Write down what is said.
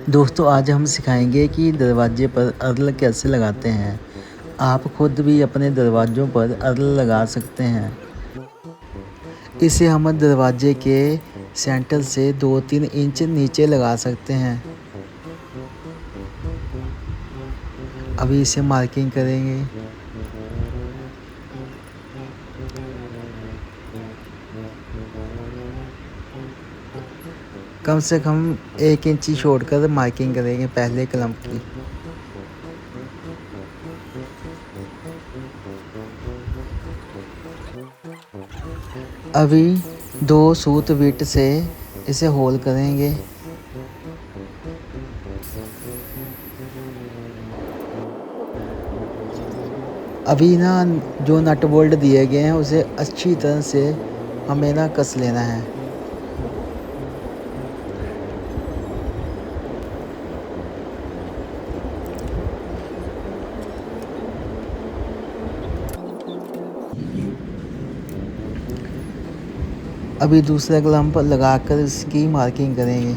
दोस्तों आज हम सिखाएंगे कि दरवाजे पर अर्ल कैसे लगाते हैं। आप खुद भी अपने दरवाज़ों पर अर्ल लगा सकते हैं। इसे हम दरवाजे के सेंटर से 2-3 इंच नीचे लगा सकते हैं। अभी इसे मार्किंग करेंगे। कम से कम 1 इंची छोड़कर मार्किंग करेंगे पहले कलम की। अभी 2 सूत बिट से इसे होल करेंगे। अभी ना जो नट बोल्ट दिए गए हैं उसे अच्छी तरह से हमें ना कस लेना है। अभी दूसरे कलम पर लगाकर इसकी मार्किंग करेंगे।